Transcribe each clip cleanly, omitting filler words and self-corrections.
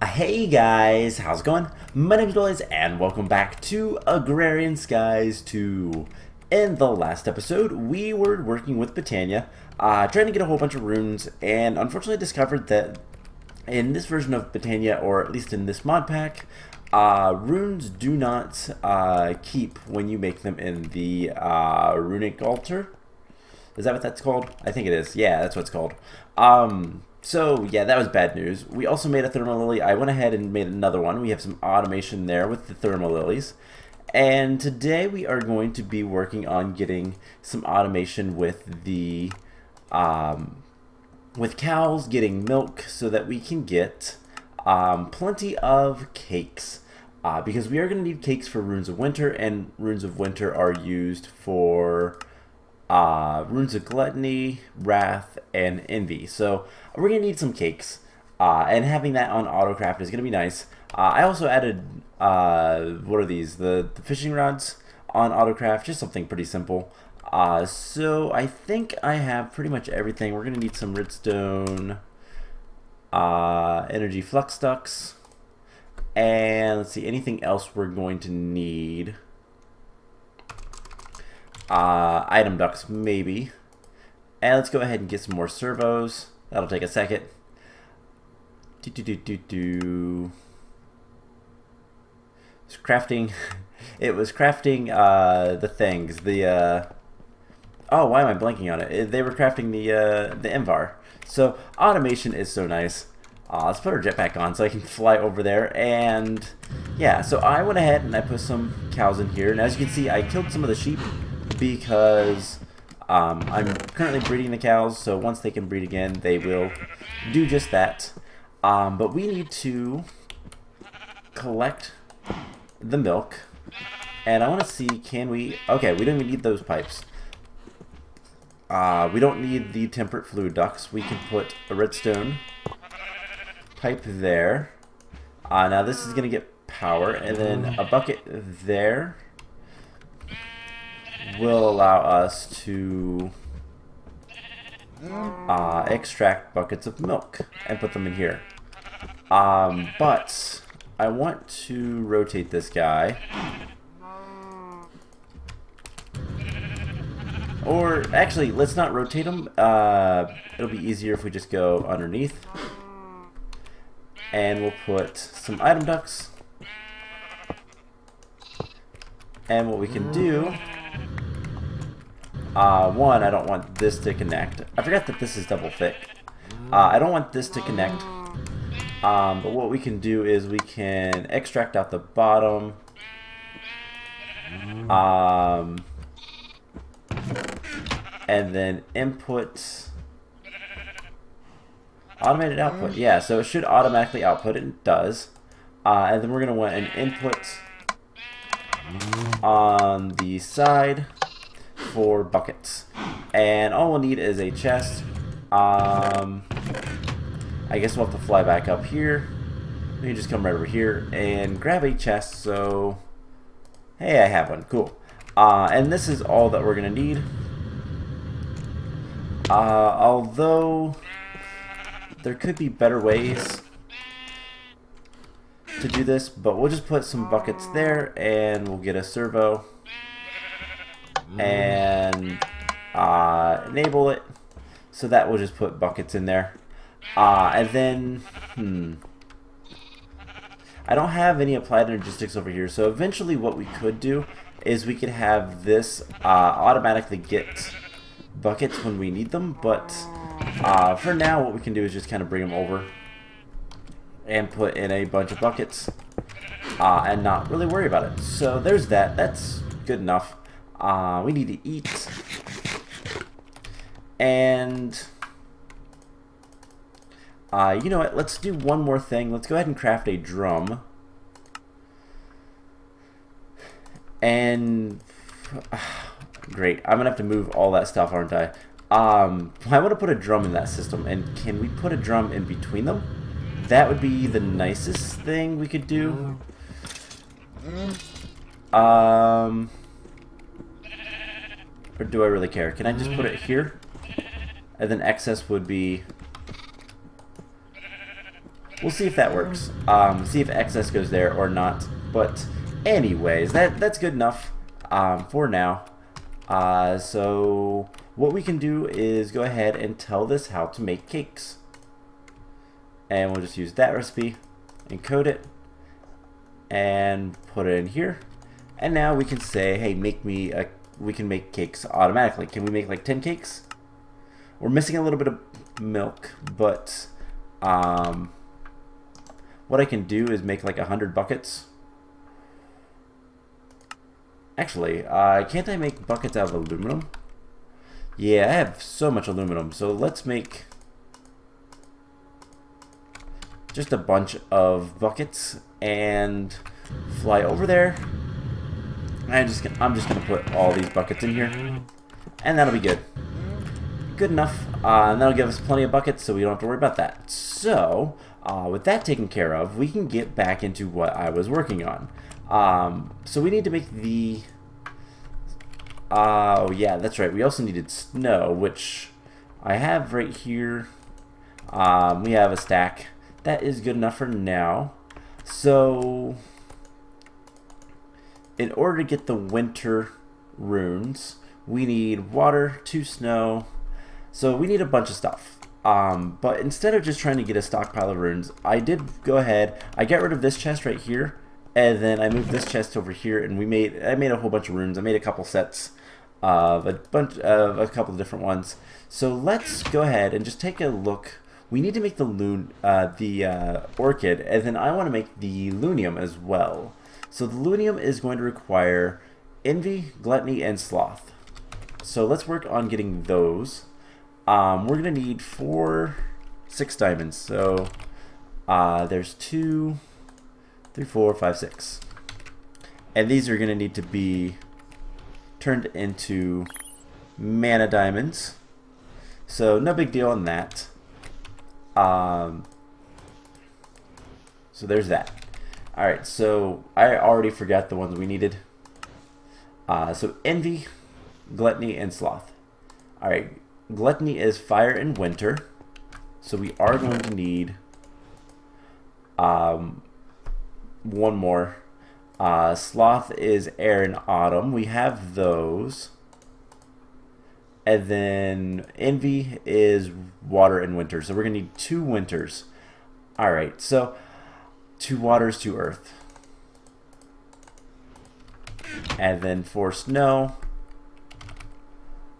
Hey guys, how's it going? My name is Blaze and welcome back to Agrarian Skies 2. In the last episode, we were working with Botania, trying to get a whole bunch of runes, and unfortunately discovered that in this version of Botania, or at least in this mod pack, runes do not keep when you make them in the runic altar. Is that what that's called? I think it is. Yeah, that's what it's called. So yeah, that was bad news. We also made a thermal lily. I went ahead and made another one. We have some automation there with the thermal lilies. And today we are going to be working on getting some automation with the with cows getting milk so that we can get plenty of cakes. Because we are going to need cakes for Runes of Winter, and Runes of Winter are used for Runes of Gluttony, Wrath, and Envy. So we're going to need some cakes, and having that on autocraft is going to be nice. I also added, what are these, the fishing rods on autocraft, just something pretty simple. So I think I have pretty much everything. We're going to need some redstone, energy flux ducts, and let's see, anything else we're going to need. Item ducts, maybe. And let's go ahead and get some more servos. That'll take a second. It's crafting. It was crafting the things. The oh, why am I blanking on it? They were crafting the Emvar. So automation is so nice. Let's put our jetpack on so I can fly over there. And yeah, so I went ahead and I put some cows in here. And as you can see, I killed some of the sheep because I'm currently breeding the cows, so once they can breed again, they will do just that. But we need to collect the milk, and I want to see, can we... Okay, we don't even need those pipes. We don't need the temperate fluid ducts. We can put a redstone pipe there. Now this is going to get power, and then a bucket there will allow us to extract buckets of milk and put them in here. But I want to rotate this guy. Or actually, let's not rotate him. It'll be easier if we just go underneath. And we'll put some item ducts. And what we can do... one, I don't want this to connect. I forgot that this is double thick. I don't want this to connect. But what we can do is we can extract out the bottom. And then input. Automated output. Yeah, so it should automatically output. It does. And then we're going to want an input on the side for buckets, and all we'll need is a chest. I guess we'll have to fly back up here. We can just come right over here and grab a chest. So hey, I have one. Cool. And this is all that we're gonna need. Although there could be better ways to do this, but we'll just put some buckets there and we'll get a servo and enable it, so that we'll just put buckets in there. And then I don't have any applied energistics over here, so eventually what we could do is we could have this automatically get buckets when we need them, but for now what we can do is just kind of bring them over and put in a bunch of buckets and not really worry about it. So there's that. That's good enough. We need to eat, and you know what, let's do one more thing. Let's go ahead and craft a drum, and great, I'm gonna have to move all that stuff, aren't I? I want to put a drum in that system, and can we put a drum in between them? That would be the nicest thing we could do. Or do I really care? Can I just put it here? And then excess would be we'll see if that works. See if excess goes there or not. But anyways, that's good enough for now. So what we can do is go ahead and tell this how to make cakes. And we'll just use that recipe, encode it, and put it in here. And now we can say, hey, we can make cakes automatically. Can we make like 10 cakes? We're missing a little bit of milk, but what I can do is make like 100 buckets. Actually, can't I make buckets out of aluminum? Yeah, I have so much aluminum, so let's make just a bunch of buckets and fly over there. I'm just gonna put all these buckets in here, and that'll be good. Good enough, and that'll give us plenty of buckets, so we don't have to worry about that. So, with that taken care of, we can get back into what I was working on. So we need to make the... oh yeah, that's right. We also needed snow, which I have right here. We have a stack. That is good enough for now. So, in order to get the winter runes, we need water, 2 snow. So we need a bunch of stuff. But instead of just trying to get a stockpile of runes, I did go ahead. I got rid of this chest right here, and then I moved this chest over here, and I made a whole bunch of runes. I made a couple sets of a couple of different ones. So let's go ahead and just take a look. We need to make the orchid, and then I want to make the Loonium as well. So the Loonium is going to require envy, gluttony, and sloth. So let's work on getting those. We're going to need 6 diamonds. So there's 2, 3, 4, 5, 6. And these are going to need to be turned into mana diamonds. So no big deal on that. So there's that. Alright, so I already forgot the ones we needed. So envy, gluttony, and sloth. Alright, gluttony is fire and winter. So we are going to need one more. Sloth is air and autumn. We have those. And then envy is water and winter. So we're going to need 2 winters. Alright, so 2 waters, 2 earth. And then 4 snow.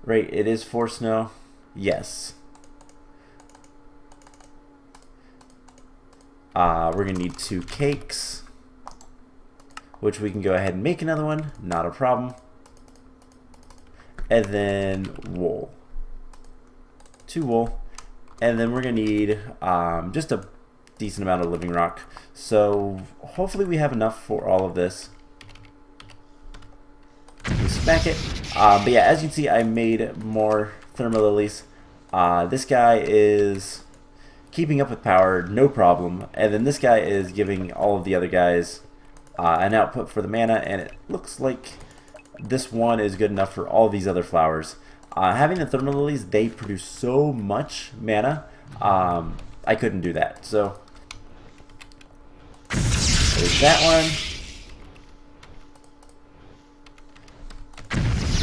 Right, it is 4 snow. Yes. We're going to need 2 cakes, which we can go ahead and make another one. Not a problem. And then wool. 2 wool. And then we're going to need just a decent amount of living rock. So hopefully we have enough for all of this. We smack it. But yeah, as you can see, I made more thermal lilies. This guy is keeping up with power, no problem. And then this guy is giving all of the other guys an output for the mana, and it looks like this one is good enough for all these other flowers. Having the thermal lilies, they produce so much mana, I couldn't do that. So there's that one.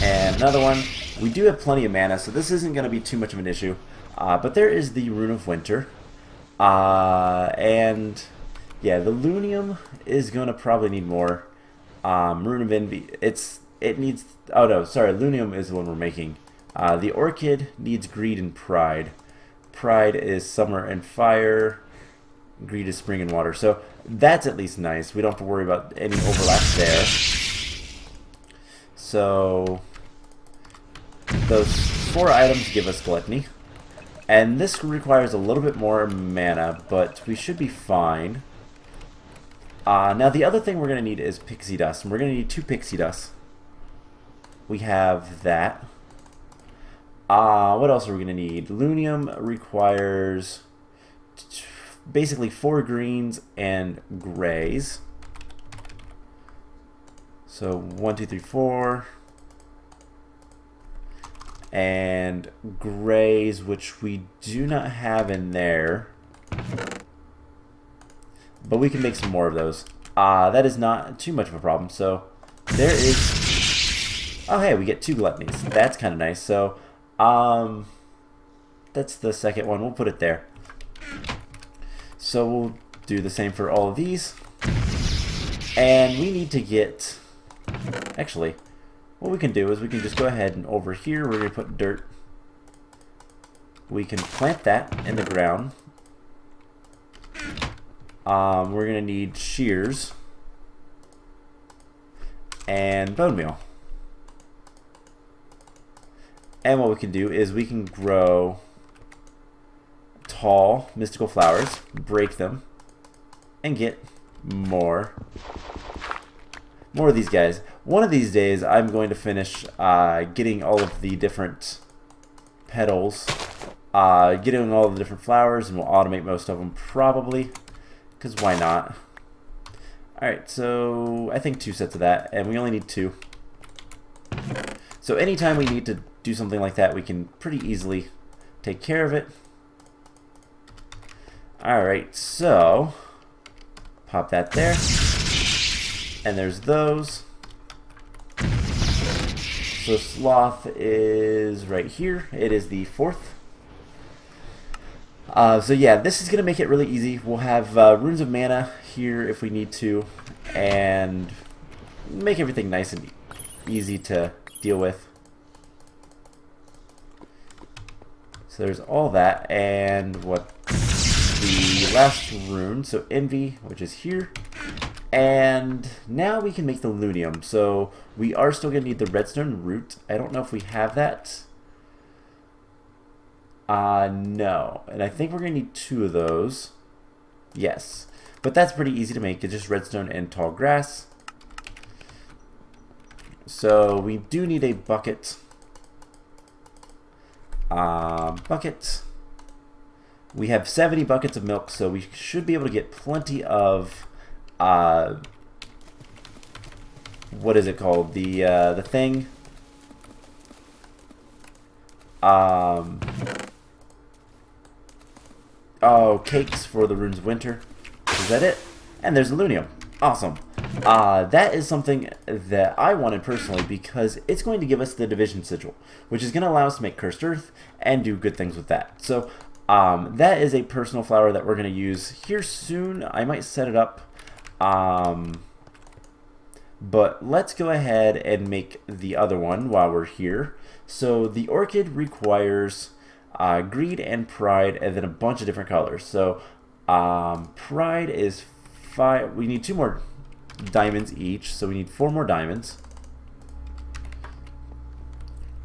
And another one. We do have plenty of mana, so this isn't going to be too much of an issue. But there is the Rune of Winter. And yeah, the Loonium is going to probably need more. Rune of Envy, it needs... Oh no, sorry, Loonium is the one we're making. The Orechid needs Greed and Pride. Pride is Summer and Fire. Greed is Spring and Water. So that's at least nice. We don't have to worry about any overlap there. So those 4 items give us Gluttony. And this requires a little bit more mana, but we should be fine. Now the other thing we're going to need is Pixie Dust. And we're going to need 2 Pixie Dust. We have that. What else are we going to need? Loonium requires basically 4 greens and grays. So 1, 2, 3, 4. And grays, which we do not have in there. but we can make some more of those. That is not too much of a problem. So there is... Oh, hey, we get 2 gluttonies. That's kind of nice. So, that's the second one. We'll put it there. So we'll do the same for all of these. And we need to get... Actually, what we can do is we can just go ahead and over here we're going to put dirt. We can plant that in the ground. We're going to need shears and bone meal. And what we can do is we can grow tall mystical flowers, break them, and get more of these guys. One of these days I'm going to finish getting all of the different petals, getting all the different flowers, and we'll automate most of them probably, because why not? Alright, so I think 2 sets of that, and we only need 2. So anytime we need to do something like that, we can pretty easily take care of it. Alright, so pop that there. And there's those. So sloth is right here. It is the 4th. So yeah, this is going to make it really easy. We'll have runes of mana here if we need to, and make everything nice and easy to deal with. So there's all that, and what the last rune, so envy, which is here. And now we can make the Loonium. So we are still going to need the redstone root. I don't know if we have that. No. And I think we're going to need 2 of those. Yes. But that's pretty easy to make. It's just redstone and tall grass. So we do need a bucket. We have 70 buckets of milk, so we should be able to get plenty of what is it called? The thing. Oh, cakes for the runes of winter. Is that it? And there's Loonium. Awesome. That is something that I wanted personally because it's going to give us the division sigil, which is going to allow us to make cursed earth and do good things with that. So that is a personal flower that we're going to use here soon. I might set it up. But let's go ahead and make the other one while we're here. So the orchid requires greed and pride, and then a bunch of different colors. So pride is 5. We need 2 more diamonds each, so we need 4 more diamonds.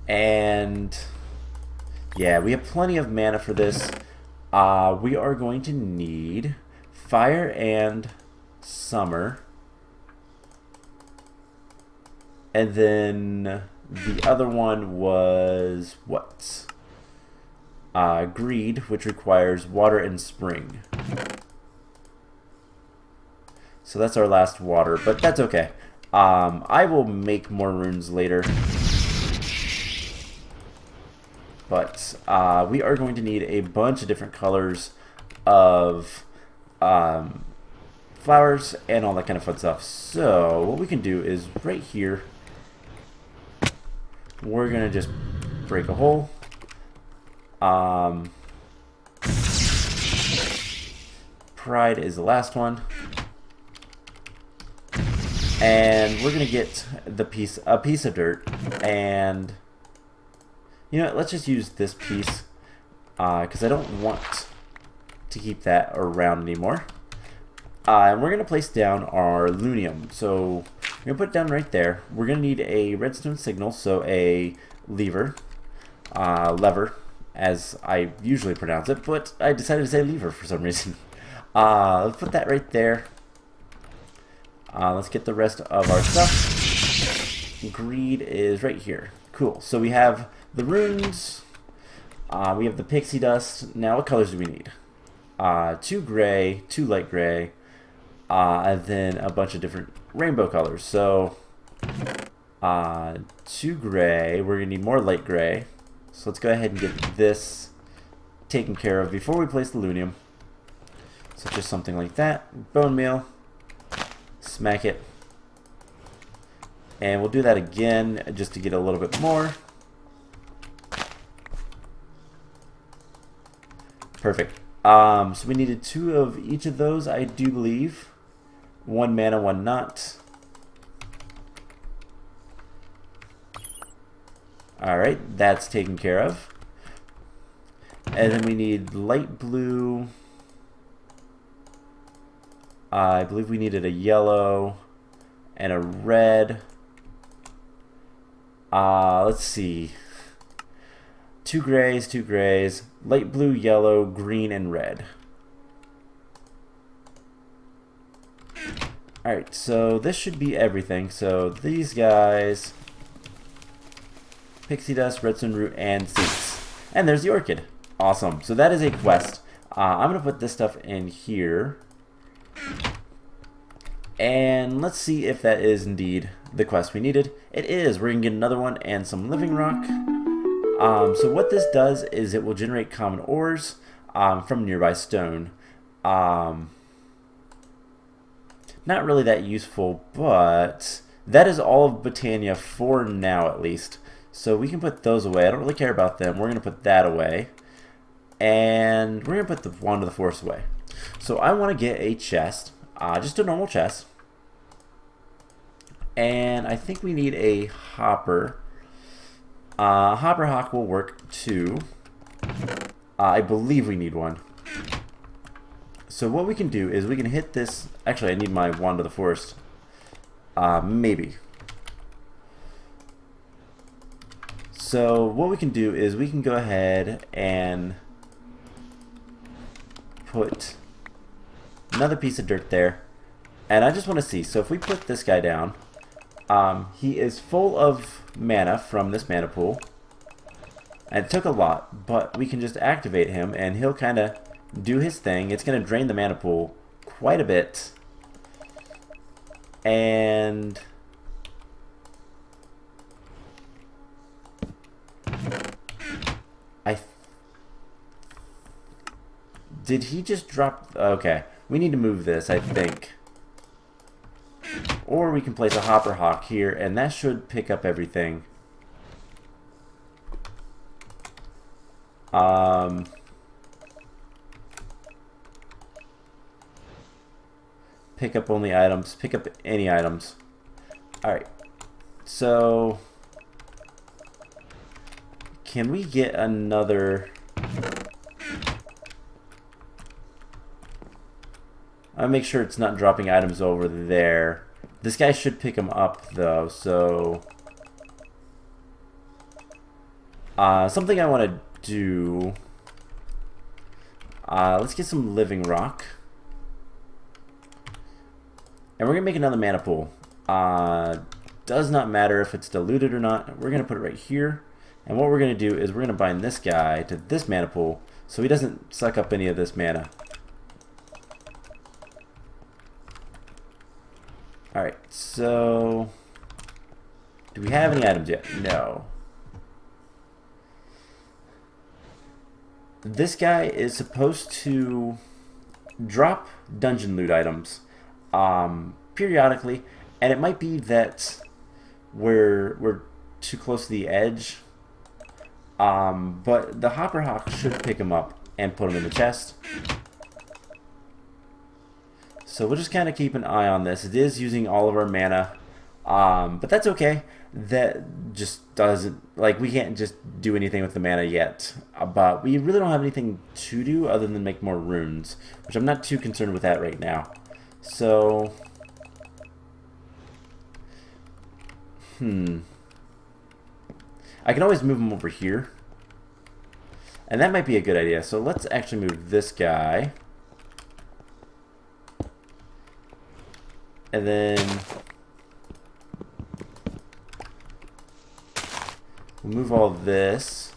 And yeah, we have plenty of mana for this. We are going to need fire and summer. And then the other one was what? Greed, which requires water and spring. So that's our last water, but that's okay. I will make more runes later. But we are going to need a bunch of different colors of flowers and all that kind of fun stuff. So what we can do is right here, we're going to just break a hole. Pride is the last one. And we're going to get a piece of dirt. And you know what, let's just use this piece because I don't want to keep that around anymore. And we're going to place down our Loonium. So we're going to put it down right there. We're going to need a redstone signal, so a lever, as I usually pronounce it, but I decided to say lever for some reason. Let's put that right there. Let's get the rest of our stuff. Greed is right here. Cool. So we have the runes. We have the pixie dust. Now what colors do we need? 2 gray, 2 light gray, and then a bunch of different rainbow colors. So 2 gray. We're going to need more light gray. So let's go ahead and get this taken care of before we place the Loonium. So just something like that. Bone meal. Smack it. And we'll do that again just to get a little bit more. Perfect. So we needed 2 of each of those, I do believe. 1 mana, 1 not. Alright, that's taken care of. And then we need light blue. I believe we needed a yellow and a red. Let's see. 2 grays, light blue, yellow, green, and red. Alright, so this should be everything. So these guys, pixie dust, redstone root, and seeds. And there's the orchid. Awesome. So that is a quest. I'm going to put this stuff in here. And let's see if that is indeed the quest we needed. It is. We're going to get another one and some living rock. So what this does is it will generate common ores from nearby stone. Not really that useful, but that is all of Botania for now at least. So we can put those away. I don't really care about them. We're going to put that away. And we're going to put the Wand of the Force away. So I want to get a chest. Just a normal chest. And I think we need a hopper. Hopper Hawk will work too. I believe we need one. So what we can do is we can hit this. Actually, I need my Wand of the Forest. Maybe. So what we can do is we can go ahead and put another piece of dirt there. And I just want to see. So if we put this guy down, he is full of mana from this mana pool. And it took a lot, but we can just activate him and he'll kind of do his thing. It's going to drain the mana pool quite a bit. And did he just drop? Okay, we need to move this, I think. Or we can place a Hopper Hawk here, and that should pick up everything. Pick up only items. Pick up any items. Alright. So can we get another? I'll make sure it's not dropping items over there. This guy should pick them up though, so something I want to do. Let's get some living rock. And we're going to make another mana pool. Does not matter if it's diluted or not. We're going to put it right here. And what we're going to do is we're going to bind this guy to this mana pool so he doesn't suck up any of this mana. Alright, so do we have any items yet? No. This guy is supposed to drop dungeon loot items periodically, and it might be that we're too close to the edge, but the Hopper Hawk should pick him up and put him in the chest. So we'll just kind of keep an eye on this. It is using all of our mana, but that's okay. That just doesn't, like, we can't just do anything with the mana yet, but we really don't have anything to do other than make more runes, which I'm not too concerned with that right now. So I can always move him over here, and that might be a good idea. So let's actually move this guy, and then we'll move all this.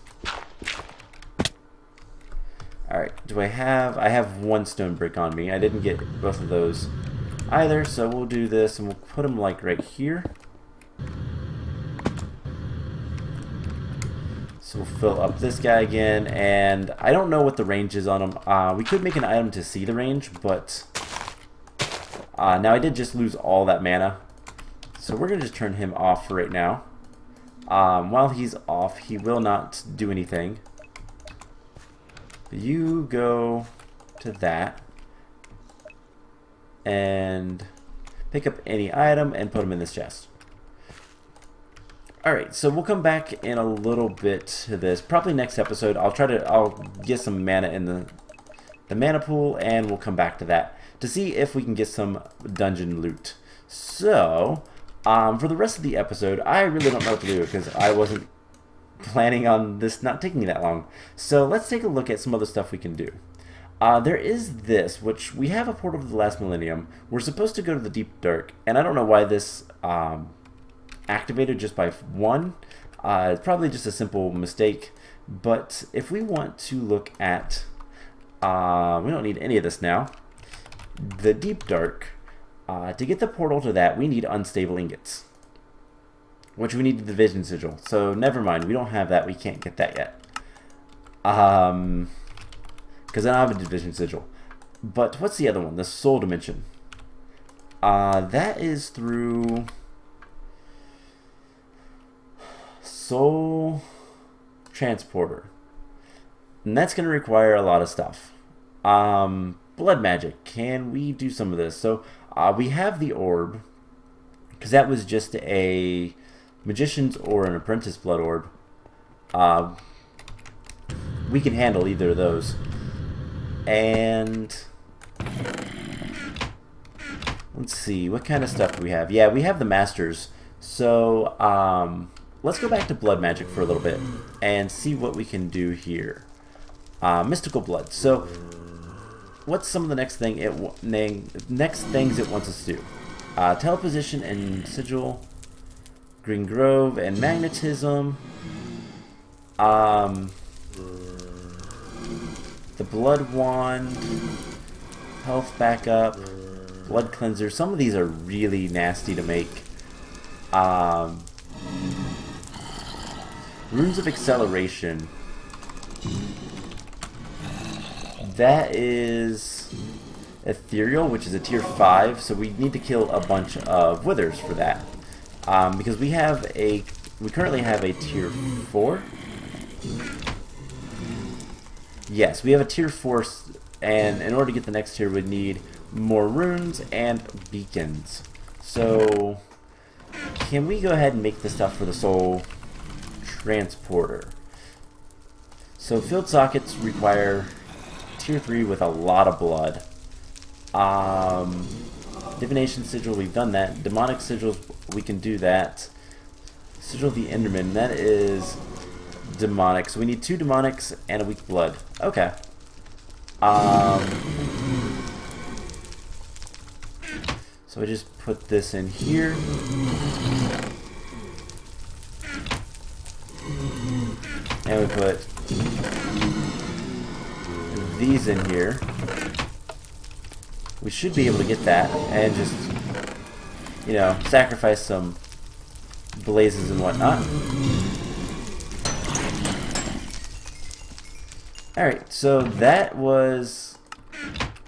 Alright, I have one stone brick on me. I didn't get both of those either, so we'll do this and we'll put them like right here. So we'll fill up this guy again, and I don't know what the range is on him. We could make an item to see the range, but now I did just lose all that mana. So we're going to just turn him off for right now. While he's off, he will not do anything. You go to that and pick up any item and put them in this chest. Alright, so we'll come back in a little bit to this. Probably next episode. I'll get some mana in the mana pool, and we'll come back to that to see if we can get some dungeon loot. So, for the rest of the episode, I really don't know what to do because I wasn't planning on this not taking that long. So let's take a look at some other stuff we can do. There is this, which we have a portal to the last millennium. We're supposed to go to the deep dark, and I don't know why this activated just by 1. It's probably just a simple mistake, but if we want to look at, we don't need any of this now, the deep dark, to get the portal to that, we need unstable ingots, which we need the division sigil. So never mind, we don't have that. We can't get that yet, because I don't have a division sigil. But what's the other one? The soul dimension. That is through soul transporter, and that's going to require a lot of stuff. Blood magic. Can we do some of this? So we have the orb, because that was just a magician's or an apprentice blood orb. We can handle either of those. And let's see, what kind of stuff do we have? Yeah, we have the masters. So let's go back to blood magic for a little bit and see what we can do here. Mystical blood. So what's some of the next things it wants us to do? Teleposition and sigil, Green Grove and magnetism. The blood wand, health backup, blood cleanser. Some of these are really nasty to make. Runes of acceleration. That is ethereal, which is a tier 5, so we need to kill a bunch of withers for that. Because we currently have a tier 4. Yes, we have a tier 4, and in order to get the next tier, we'd need more runes and beacons. So, can we go ahead and make the stuff for the soul transporter? So, field sockets require tier 3 with a lot of blood. Divination sigil, we've done that. Demonic sigils, we can do that. Sigil of the Enderman, that is demonic. So we need 2 demonics and a weak blood. Okay. So I just put this in here. And we put these in here. We should be able to get that and just, you know, sacrifice some blazes and whatnot. Alright, so that was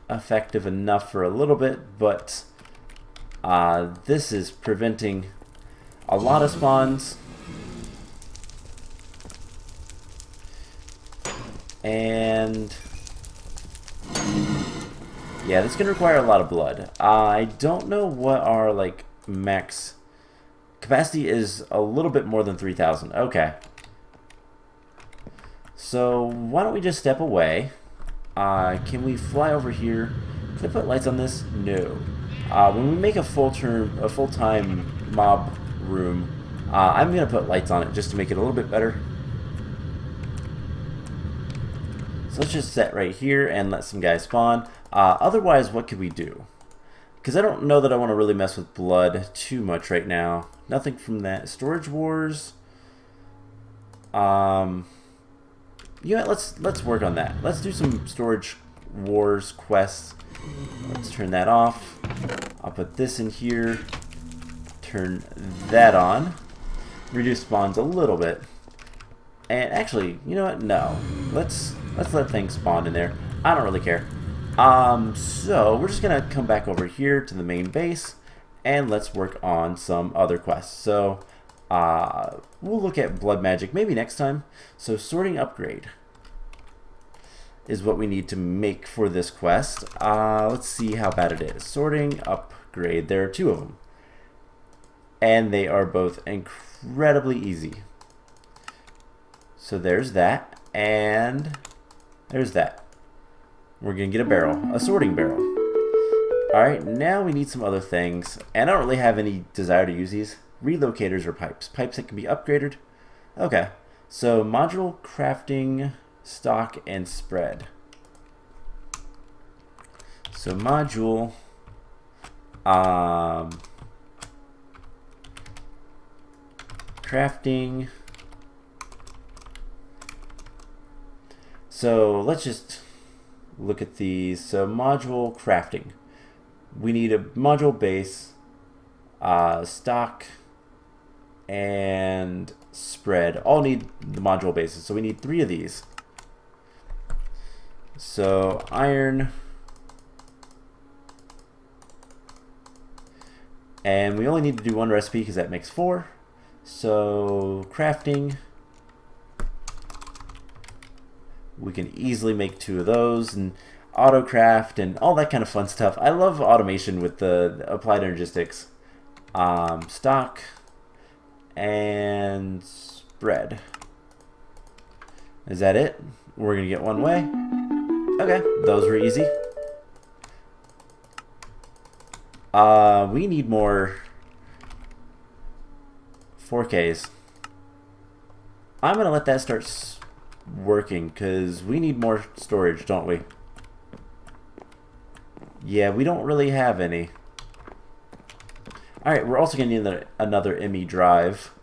effective enough for a little bit, but this is preventing a lot of spawns. And yeah, this is going to require a lot of blood. I don't know what our like max capacity is. A little bit more than 3,000. Okay. So why don't we just step away? Can we fly over here? Can I put lights on this? No. When we make a full-time mob room, I'm gonna put lights on it just to make it a little bit better. So let's just set right here and let some guys spawn. Otherwise, what could we do? Because I don't know that I want to really mess with blood too much right now. Nothing from that. Storage wars. You know, let's work on that. Let's do some storage wars quests. Let's turn that off. I'll put this in here. Turn that on. Reduce spawns a little bit. And actually, you know what? No. Let's let things spawn in there. I don't really care. So we're just gonna come back over here to the main base, and let's work on some other quests. So we'll look at blood magic maybe next time. So sorting upgrade is what we need to make for this quest. Let's see how bad it is. Sorting upgrade. There are 2 of them, and they are both incredibly easy. So there's that, and there's that. We're gonna get a barrel, a sorting barrel. Alright, now we need some other things, and I don't really have any desire to use these. Relocators or pipes. Pipes that can be upgraded. Okay, so module crafting, stock, and spread. So module, crafting. So let's just look at these. So module crafting. We need a module base, stock, and spread. All need the module bases. So we need 3 of these. So iron. And we only need to do 1 recipe because that makes 4. So crafting. We can easily make 2 of those, and autocraft and all that kind of fun stuff. I love automation with the applied energistics. Stock and spread. Is that it? We're gonna get 1 way. Okay, those were easy. We need more 4Ks. I'm gonna let that start working because we need more storage, don't we? Yeah, we don't really have any. Alright, we're also going to need another ME drive.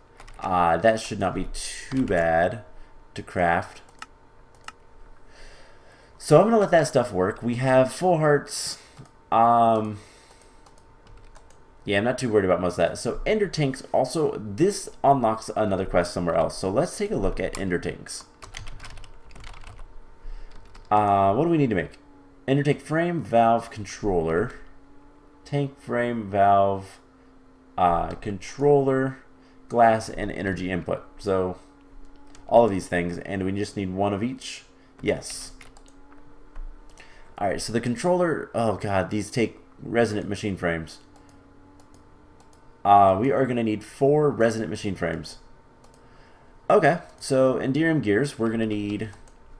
That should not be too bad to craft. So I'm going to let that stuff work. We have full hearts. Yeah, I'm not too worried about most of that. So ender tanks also, this unlocks another quest somewhere else. So let's take a look at ender tanks. What do we need to make? Ender tank frame, valve, controller. Tank frame, valve, controller, glass, and energy input. So all of these things, and we just need 1 of each. Yes. Alright, so the controller, oh god, these take resonant machine frames. We are going to need 4 resonant machine frames. Okay, so Enderium gears, we're going to need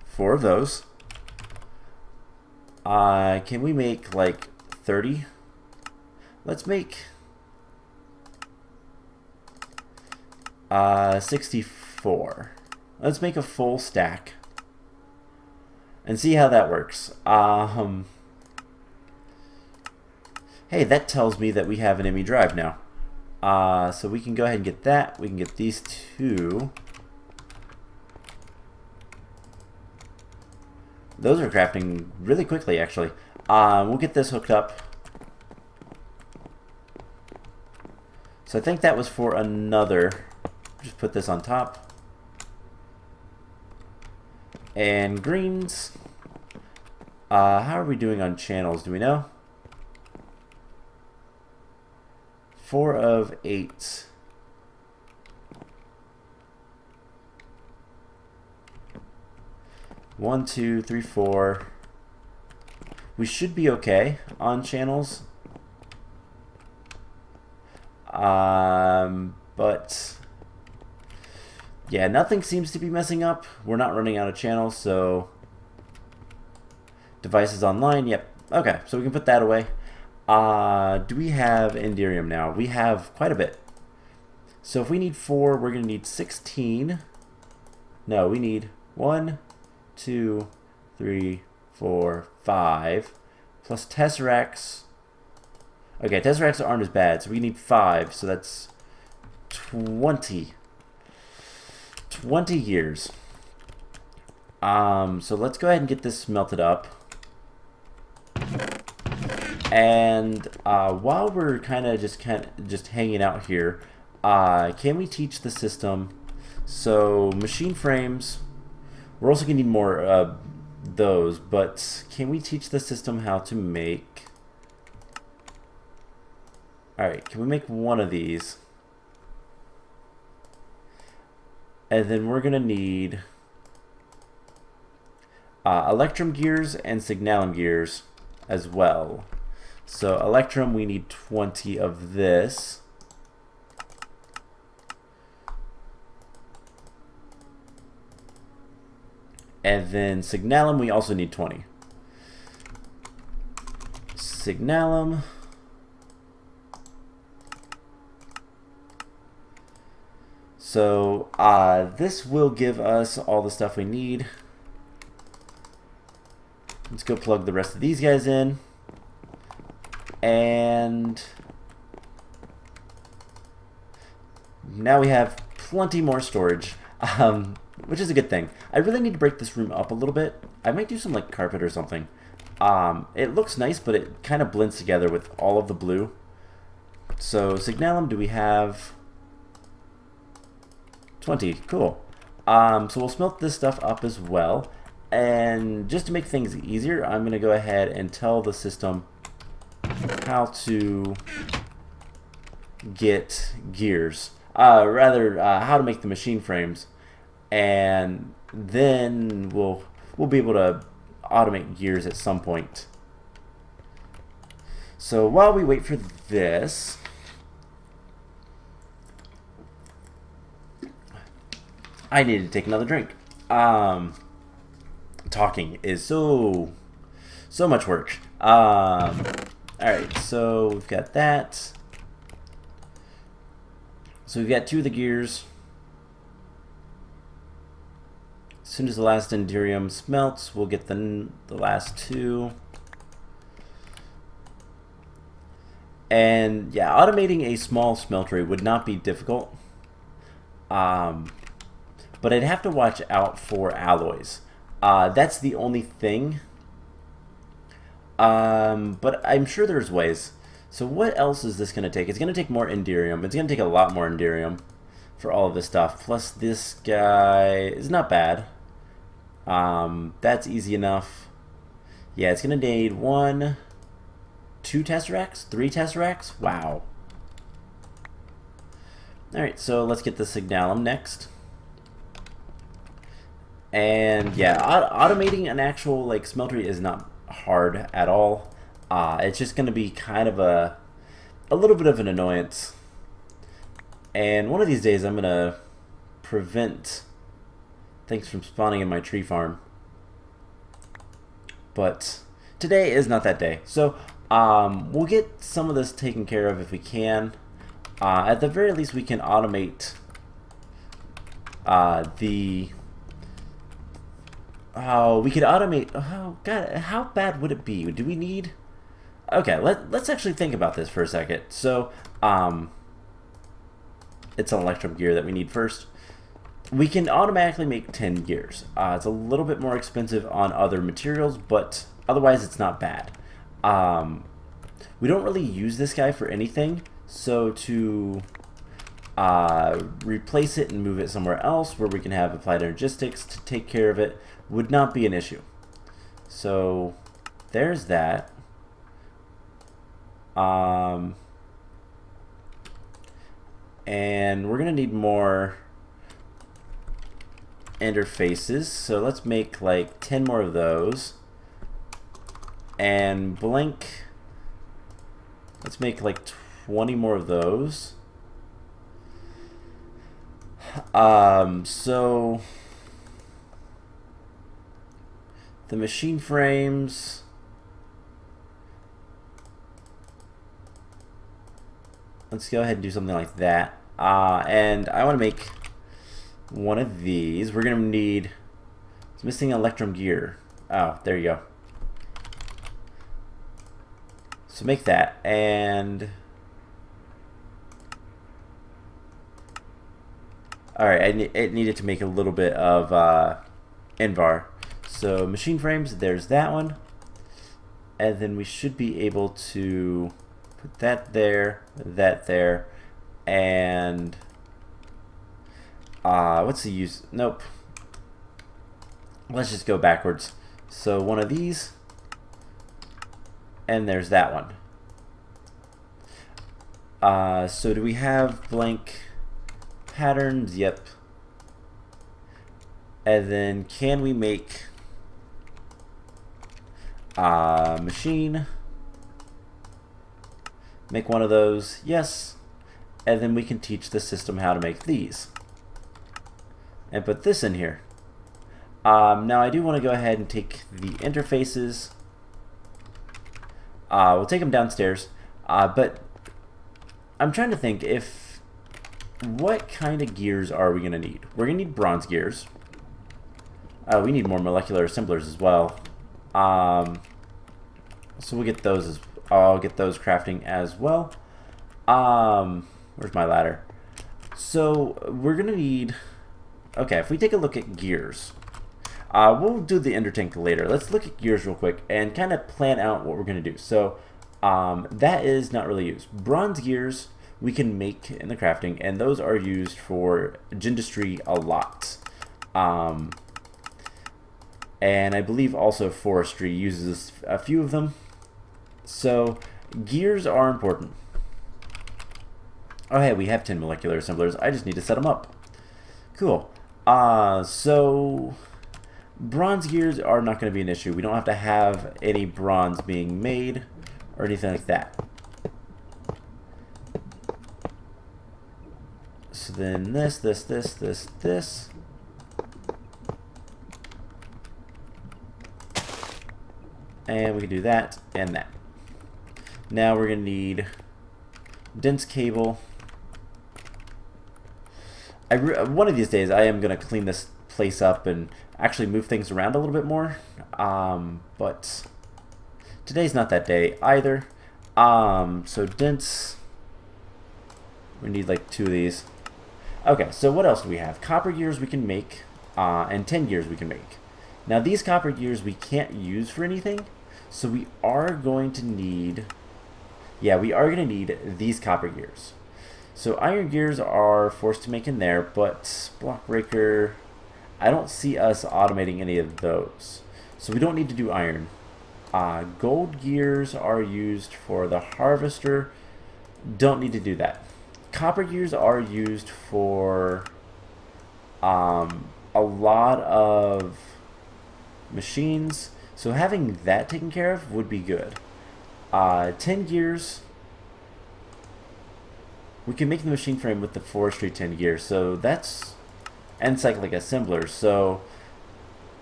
4 of those. Can we make like 30? Let's make 64. Let's make a full stack and see how that works. Hey, that tells me that we have an ME drive now. So we can go ahead and get that. We can get these 2. Those are crafting really quickly, actually. We'll get this hooked up. So I think that was for another. Just put this on top. And greens. How are we doing on channels? Do we know? 4 of 8. One, 2, 3, 4. We should be okay on channels. But yeah, nothing seems to be messing up. We're not running out of channels, so devices online. Yep. Okay, so we can put that away. Do we have Enderium now? We have quite a bit. So if we need 4, we're going to need 16. No, we need 1, 2, 3, 4, 5. Plus Tesseracts. Okay, Tesseracts aren't as bad, so we need 5. So that's 20. 20 years. So let's go ahead and get this melted up. And while we're kind of just hanging out here, can we teach the system So machine frames, we're also going to need more those, but can we teach the system how to make... Alright, can we make one of these? And then we're going to need electrum gears and signalum gears as well. So electrum, we need 20 of this. And then signalum, we also need 20. Signalum. So this will give us all the stuff we need. Let's go plug the rest of these guys in. And now we have plenty more storage, which is a good thing. I really need to break this room up a little bit. I might do some like carpet or something. It looks nice, but it kind of blends together with all of the blue. So signalum, do we have 20? Cool. So we'll smelt this stuff up as well. And just to make things easier, I'm going to go ahead and tell the system how to get gears. How to make the machine frames. And then we'll be able to automate gears at some point. So while we wait for this, I need to take another drink. Talking is so much work. Alright, so we've got that. So we've got 2 of the gears. As soon as the last Enderium smelts, we'll get the last 2. And yeah, automating a small smeltery would not be difficult. But I'd have to watch out for alloys. That's the only thing. But I'm sure there's ways. So what else is this going to take? It's going to take more Enderium. It's going to take a lot more Enderium for all of this stuff. Plus this guy is not bad. That's easy enough. Yeah, it's going to need 1, 2 Tesseracts? 3 Tesseracts? Wow. Alright, so let's get the Signalum next. And yeah, automating an actual like smeltery is not hard at all. It's just going to be kind of a little bit of an annoyance. And one of these days I'm going to prevent things from spawning in my tree farm. But today is not that day. So we'll get some of this taken care of if we can. At the very least we can automate we could automate. Oh god, how bad would it be? Do we need? Okay, let's actually think about this for a second. So, it's an electrum gear that we need first. We can automatically make 10 gears. It's a little bit more expensive on other materials, but otherwise it's not bad. We don't really use this guy for anything, so to replace it and move it somewhere else where we can have applied energistics to take care of it would not be an issue. So there's that. And we're gonna need more interfaces, so let's make like 10 more of those. And blank, let's make like 20 more of those. So the machine frames, let's go ahead and do something like that. And I want to make one of these. We're going to need, it's missing electrum gear. Oh, there you go. So make that, and alright, it needed to make a little bit of Envar. So machine frames, there's that one. And then we should be able to put that there, and What's the use? Nope. Let's just go backwards. So one of these, and there's that one. So do we have blank patterns? Yep. And then can we make a machine? Make one of those? Yes. And then we can teach the system how to make these. And put this in here. Now I do want to go ahead and take the interfaces. We'll take them downstairs. But I'm trying to think what kind of gears are we going to need? We're going to need bronze gears. We need more molecular assemblers as well. So we'll get those I'll get those crafting as well. Where's my ladder? So we're going to need... Okay, if we take a look at gears, we'll do the ender tank later. Let's look at gears real quick and kind of plan out what we're going to do. So that is not really used. Bronze gears we can make in the crafting, and those are used for gindustry a lot. And I believe also forestry uses a few of them. So gears are important. Oh hey, we have 10 molecular assemblers. I just need to set them up. Cool. So bronze gears are not going to be an issue. We don't have to have any bronze being made or anything like that. So then this. And we can do that and that. Now we're going to need dense cable. One of these days I am going to clean this place up and actually move things around a little bit more. But today's not that day either. So dense, we need like 2 of these. Okay, so what else do we have? Copper gears we can make, and 10 gears we can make. Now these copper gears we can't use for anything, so we are going to need, these copper gears. So iron gears are forced to make in there, but block breaker, I don't see us automating any of those. So we don't need to do iron. Gold gears are used for the harvester. Don't need to do that. Copper gears are used for a lot of machines. So having that taken care of would be good. 10 gears. We can make the machine frame with the forestry 10 gears. So that's... and cyclic assemblers. So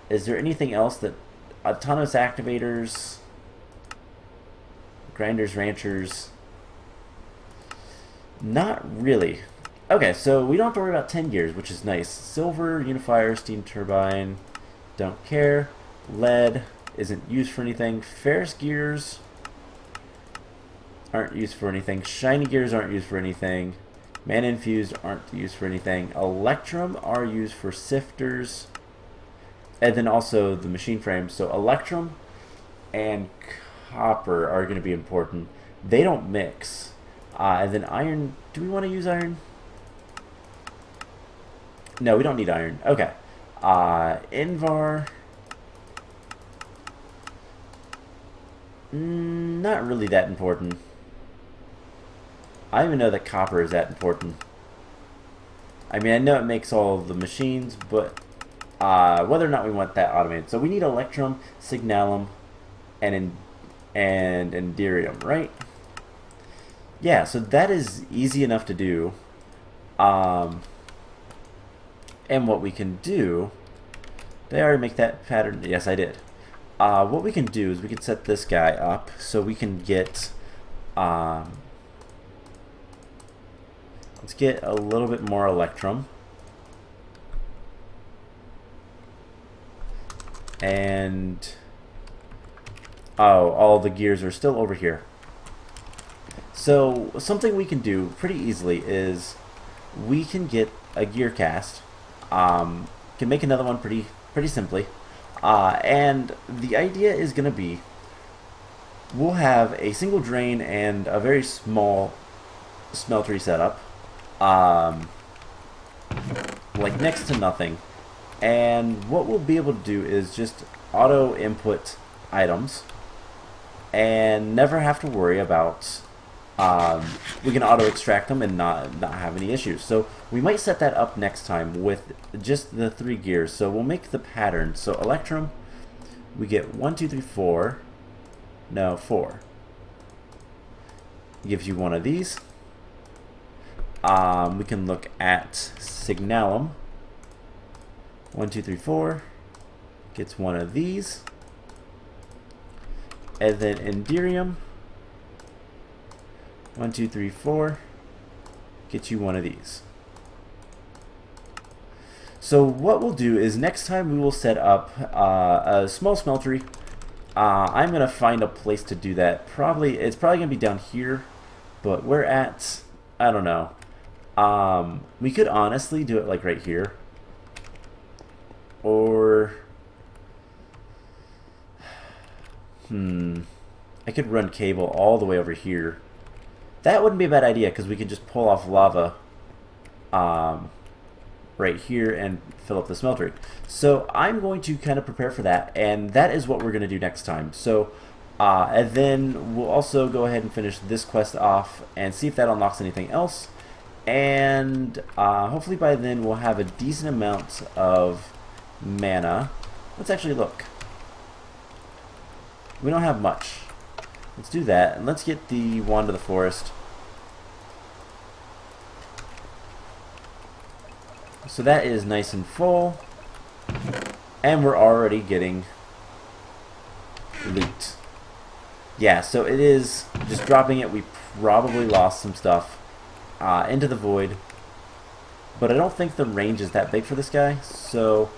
is there anything else that... autonomous activators, grinders, ranchers, not really. Okay, so we don't have to worry about 10 gears, which is nice. Silver, unifier, steam turbine, don't care. Lead isn't used for anything. Ferrous gears aren't used for anything. Shiny gears aren't used for anything. Mana infused aren't used for anything. Electrum are used for sifters. And then also the machine frame. So electrum and copper are going to be important. They don't mix. And then iron. Do we want to use iron? No, we don't need iron. Okay. Invar. Not really that important. I don't even know that copper is that important. I mean, I know it makes all the machines, but whether or not we want that automated. So we need electrum, signalum, and enderium, right? Yeah, so that is easy enough to do. And what we can do... Did I already make that pattern? Yes, I did. What we can do is we can set this guy up so we can get... let's get a little bit more electrum. And... oh, all the gears are still over here. So, something we can do pretty easily is we can get a gear cast. Can make another one pretty simply. And the idea is going to be we'll have a single drain and a very small smeltery setup. We'll like next to nothing. And what we'll be able to do is just auto input items and never have to worry about we can auto extract them and not have any issues. So we might set that up next time with just the 3 gears. So we'll make the pattern. So Electrum, we get 1, 2, 3, 4. No, 4. Gives you one of these. We can look at Signalum. 1, 2, 3, 4. Gets one of these. And then Enderium. 1, 2, 3, 4. Get you one of these. So what we'll do is next time we will set up a small smeltery. I'm gonna find a place to do that. It's probably gonna be down here, but we're at, I don't know. We could honestly do it like right here, or I could run cable all the way over here. That wouldn't be a bad idea because we could just pull off lava right here and fill up the smeltery. So I'm going to kind of prepare for that, and that is what we're going to do next time. So and then we'll also go ahead and finish this quest off and see if that unlocks anything else. And hopefully by then we'll have a decent amount of mana. Let's actually look. We don't have much. Let's do that, and let's get the Wand of the Forest. So that is nice and full, and we're already getting loot. Yeah, so it is just dropping it. We probably lost some stuff into the void, but I don't think the range is that big for this guy, so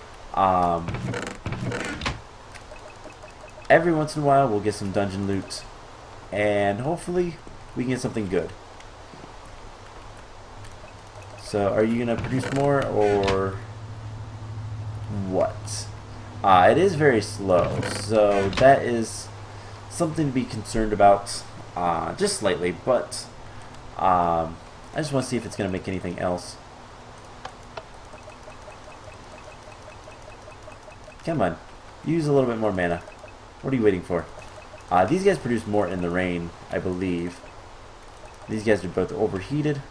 every once in a while we'll get some dungeon loot, and hopefully we can get something good. So are you going to produce more, or what? It is very slow, so that is something to be concerned about, just slightly, but I just want to see if it's going to make anything else. Come on, use a little bit more mana. What are you waiting for? These guys produce more in the rain, I believe. These guys are both overheated.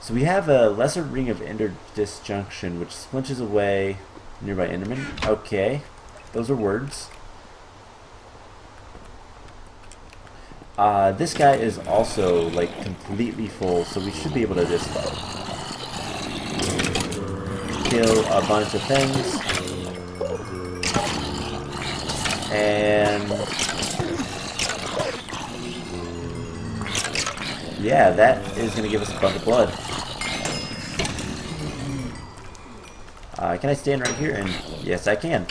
So we have a Lesser Ring of Ender Disjunction, which splinches away nearby Enderman. Okay, those are words. This guy is also like completely full, so we should be able to just kill a bunch of things. And yeah, that is going to give us a bunch of blood. Can I stand right here? And yes, I can.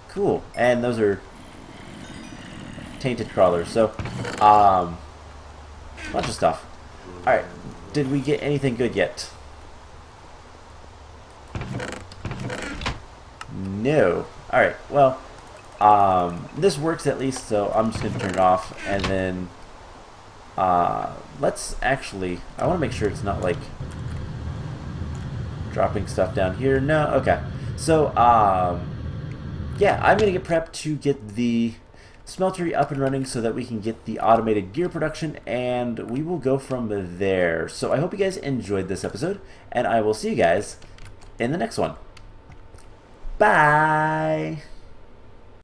Cool. And those are tainted crawlers. So, bunch of stuff. Alright, did we get anything good yet? No. Alright, well, this works at least, so I'm just going to turn it off, and then let's actually, I want to make sure it's not like dropping stuff down here. No, okay. So, yeah, I'm going to get prepped to get the smeltery up and running so that we can get the automated gear production, and we will go from there. So I hope you guys enjoyed this episode, and I will see you guys in the next one. Bye!